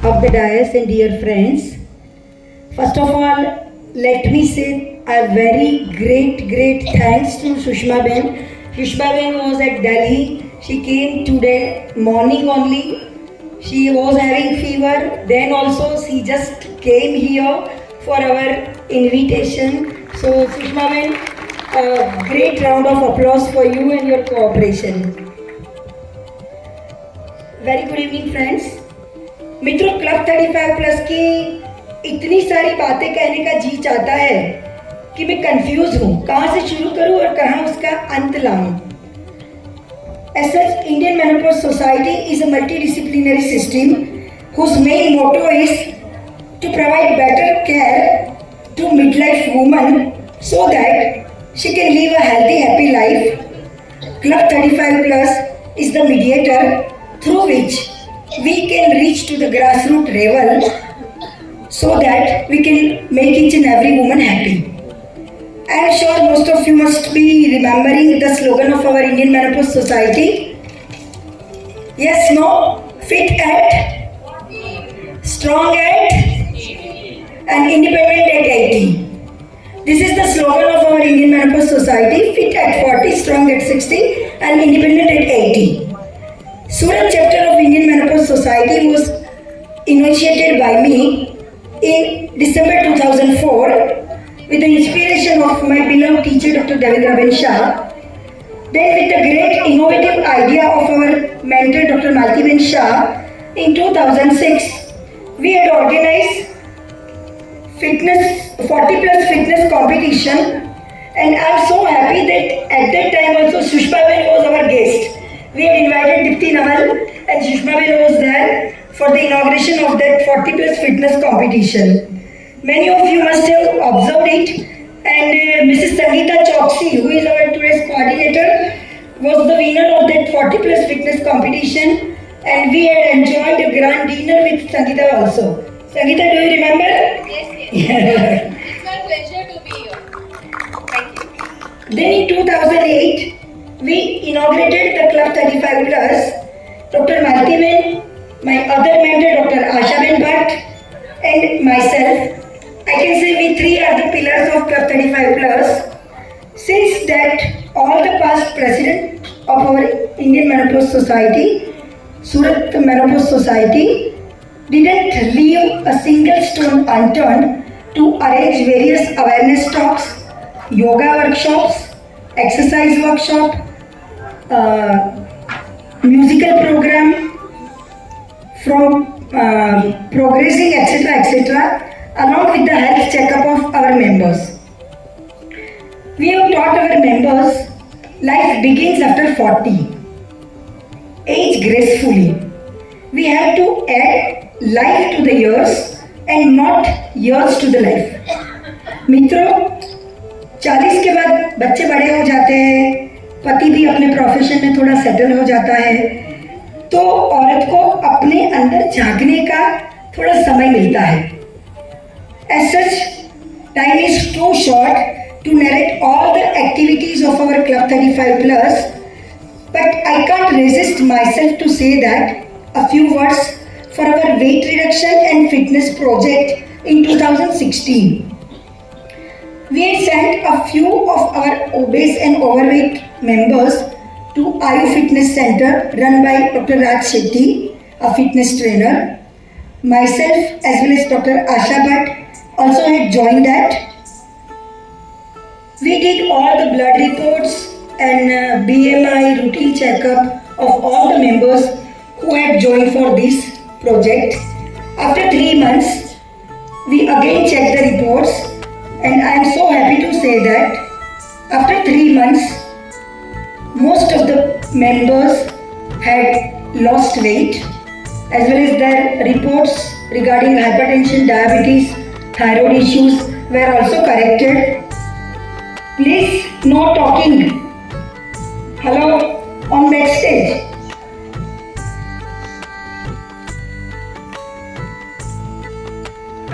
of the dais and dear friends. First of all, let me say a very great thanks to Sushma Ben. Sushma Ben was at Delhi. She came today morning only. She was having fever. Then also she just came here for our invitation. So Sushma Ben, a great round of applause for you and your cooperation. Very good evening friends. मित्रों, club 35 plus की इतनी सारी बातें कहने का जी चाहता है कि मैं कंफ्यूज हूँ, कहाँ से शुरू करूँ और कहाँ उसका अंत लाऊं। As such, Indian Menopause Society is a multidisciplinary system whose main motto is to provide better care to midlife women so that she can live a healthy, happy life. Club 35 Plus is the mediator through which we can reach to the grassroots level so that we can make each and every woman happy. I am sure most of you must be remembering the slogan of our Indian Menopause Society. Yes, no, fit at, strong at, and independent at 80. This is the slogan of our Indian Menopause Society: fit at 40, strong at 60, and independent at 80. Surat chapter of Indian Menopause Society was initiated by me in December 2004 with the inspiration of my beloved teacher Dr. Devendra Ben Shah. Then with the great innovative idea of our mentor Dr. Malti Ben Shah, in 2006 we had organized 40 plus fitness competition, and I am so happy that at that time also Sushma Ben was our guest. We had invited Dipti Naval and Sushma Ben was there for the inauguration of that 40 plus fitness competition. Many of you must have observed it, and Mrs. Sangeeta Choksi, who is our today's coordinator, was the winner of that 40 plus fitness competition, and we had enjoyed a grand dinner with Sangeeta also. Sangeeta, do you remember? Yes. It's my pleasure to be here. Thank you. Then in 2008, we inaugurated the Club 35 Plus. Dr. Malti Ben, my other mentor Dr. Asha Ben Bhatt, and myself. I can say we three are the pillars of Club 35 Plus. Since that, all the past president of our Indian Menopause Society, Surat Menopause Society, didn't leave a single stone unturned to arrange various awareness talks, yoga workshops, exercise workshop, musical program, from progressing, etc., along with the health checkup of our members. We have taught our members life begins after 40. Age gracefully. We have to add life to the years and not years to the life. मित्रों, 40 के बाद बच्चे बड़े हो जाते हैं, पति भी अपने प्रोफेशन में थोड़ा सेटल हो जाता है, तो औरत को अपने अंदर झांकने का थोड़ा समय मिलता है. As such, time is too short to narrate all the activities of our Club 35 Plus, but I can't resist myself to say that a few words for our weight reduction and fitness project in 2016. We had sent a few of our obese and overweight members to Ayu Fitness Center run by Dr. Raj Shetty, a fitness trainer. Myself as well as Dr. Asha Bhatt also had joined that. We did all the blood reports and BMI routine checkup of all the members who had joined for this project. After 3 months, we again checked the reports, and I am so happy to say that after 3 months, most of the members had lost weight, as well as their reports regarding hypertension, diabetes, thyroid issues were also corrected. Please, no talking. Hello, on backstage.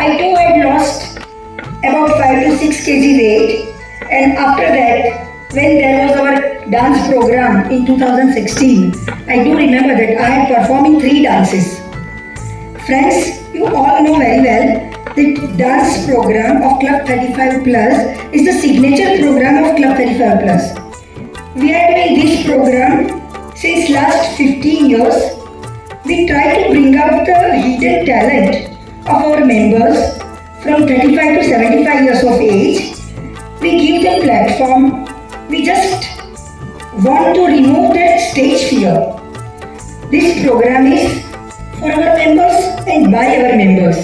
I too had lost about 5 to 6 kg weight, and after that, when there was our dance program in 2016, I do remember that I had performed in 3 dances. Friends, you all know very well that dance program of Club 35 Plus is the signature program of Club 35 Plus. We are doing this program since last 15 years. We try to bring out the hidden talent of our members from 35 to 75 years of age. We give them platform. We just want to remove that stage fear. This program is for our members and by our members.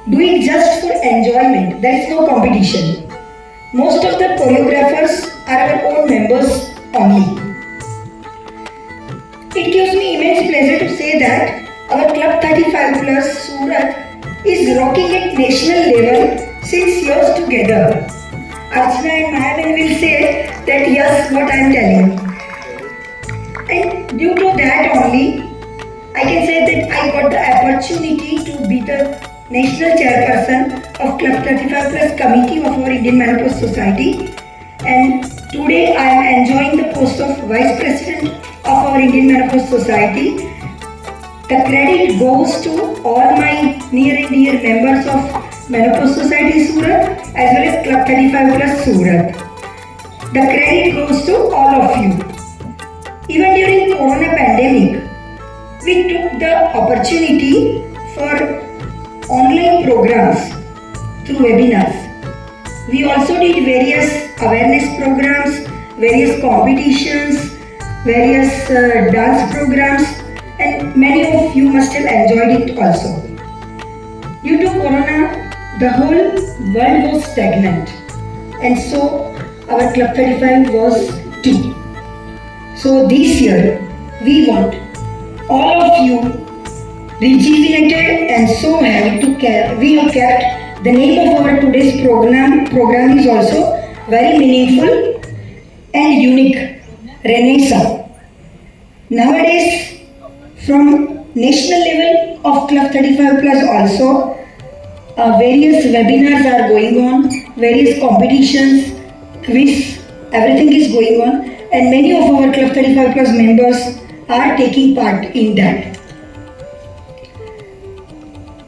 Do it just for enjoyment. There is no competition. Most of the choreographers are our own members only. It gives me immense pleasure to say that our Club 35 Plus Surat is rocking at national level since years together. Archana and Mahavan will say that yes, what I am telling. And due to that only, I can say that I got the opportunity to be the national chairperson of Club 35 Plus committee of our Indian Menopause Society. And today I am enjoying the post of Vice President of our Indian Menopause Society. The credit goes to all my near and dear members of Menopause Society Surat as well as Club 35 Plus Surat. The credit goes to all of you. Even during Corona pandemic, we took the opportunity for online programs through webinars. We also did various awareness programs, various competitions, various dance programs, and many of you must have enjoyed it also. Due to Corona, the whole world was stagnant, and so our Club 35 was too. So this year, we want all of you rejuvenated and so happy to care. We have kept the name of our today's program. Program is also very meaningful and unique. Renaissance. Nowadays, from national level of Club 35 Plus also, various webinars are going on, various competitions, quiz, everything is going on, and many of our Club 35 Plus members are taking part in that.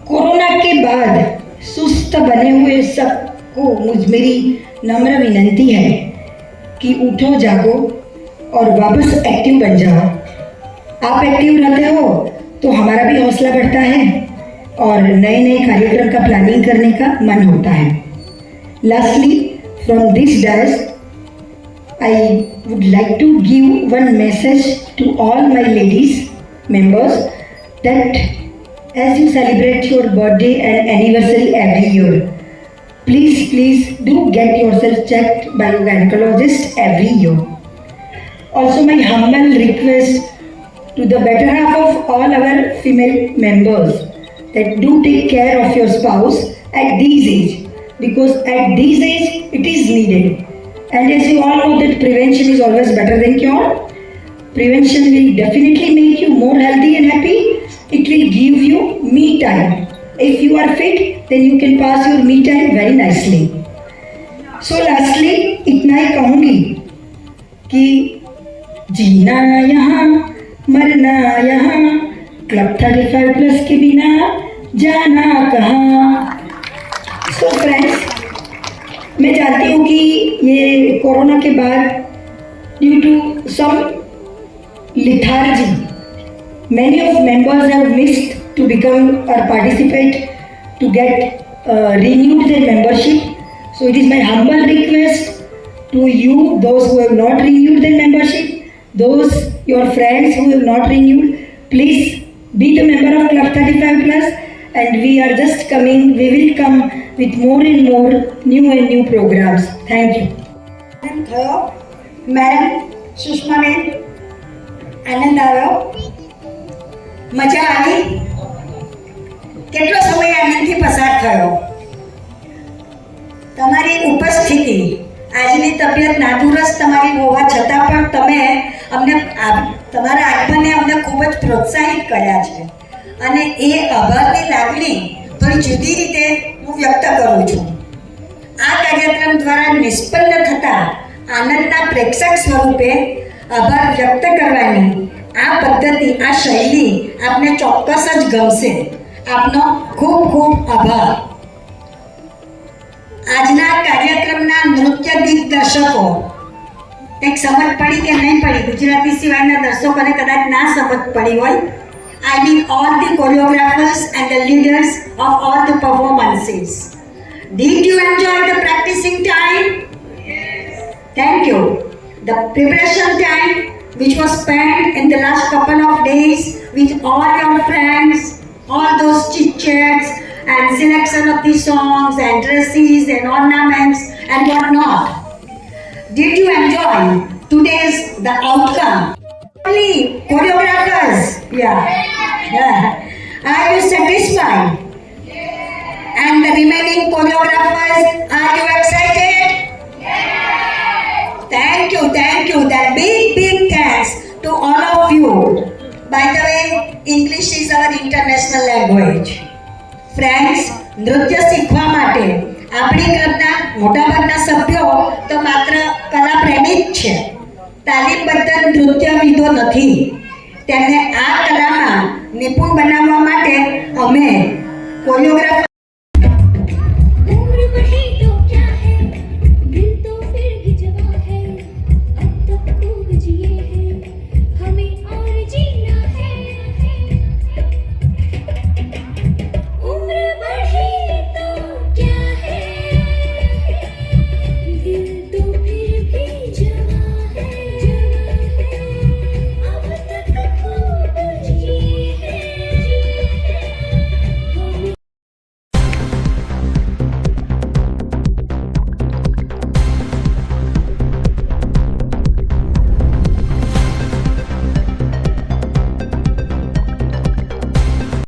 Corona के बाद सुस्त बने हुए सबको मेरी नम्र विनंती है कि उठो जागो और वापस एक्टिव बन जाओ। आप एक्टिव रहते हो तो हमारा भी हौसला बढ़ता है और नए नए कार्यक्रम का प्लानिंग करने का मन होता है। Lastly, from this days, I would like to give one message to all my ladies members that as you celebrate your birthday and anniversary every year, please do get yourself checked by a gynecologist every year. Also, my humble request to the better half of all our female members that do take care of your spouse at this age, because at this age it is needed. And as you all know that prevention is always better than cure. Prevention will definitely make you more healthy and happy. It will give you me time. If you are fit, then you can pass your me time very nicely. So lastly, इतना ही कहूँगी कि जीना यहाँ मरना यहाँ, Club 35 Plus के बिना जाना कहाँ। So friends, मैं जानती हूँ कि ये कोरोना के बाद due to some lethargy, many of members have missed to become or participate to get renewed their membership. So it is my humble request to you, those who have not renewed their membership, those your friends who have not renewed, please be the member of Club 35 Plus, and we are just coming. We will come with more and more new programs. Thank you. થયો ma'am સુષ્માબેન, આનંદ આવ્યો, મજા આવી, કેટલો સમય આનંદથી પસાર થયો. તમારી ઉપસ્થિતિ, આજની તબિયત નાદુરસ્ત તમારી હોવા છતાં પણ તમે અમને તમારા આગમને અમને ખૂબ જ પ્રોત્સાહિત કર્યા છે, અને એ આભારની લાગણી થોડી જુદી રીતે હું વ્યક્ત કરું છું. આ કાર્યક્રમ દ્વારા નિષ્પન્ન થતા આનંદના પ્રેક્ષક સ્વરૂપે આભાર વ્યક્ત કરવાની આ પદ્ધતિ, આ શૈલી આપને ચોક્કસ જ ગમશે. આપનો ખૂબ ખૂબ આભાર. આજના કાર્યક્રમના નૃત્ય દિગ્દર્શકો, કંઈક સમજ પડી કે નહીં પડી? ગુજરાતી સિવાયના દર્શકોને કદાચ ના સમજ પડી હોય. I mean all the choreographers and the leaders of all the performances. Did you enjoy the practicing time? Yes. Thank you. The preparation time which was spent in the last couple of days with all your friends, all those chit-chats and selection of the songs and dresses and ornaments and whatnot. Did you enjoy today's the outcome? Only choreographers, yeah. Are you satisfied? And the remaining choreographers, are you excited? Thank you. That big thanks to all of you. By the way, English is our international language. Friends, નૃત્ય શીખવા માટે આપણી ક્લબના મોટાભાગના સભ્યો તો માત્ર કલાપ્રેમી જ છે, તાલીમબદ્ધ નૃત્યવિદો નથી. તેમને આ કલામાં નિપુણ બનાવવા માટે અમે કોરિયોગ્રાફર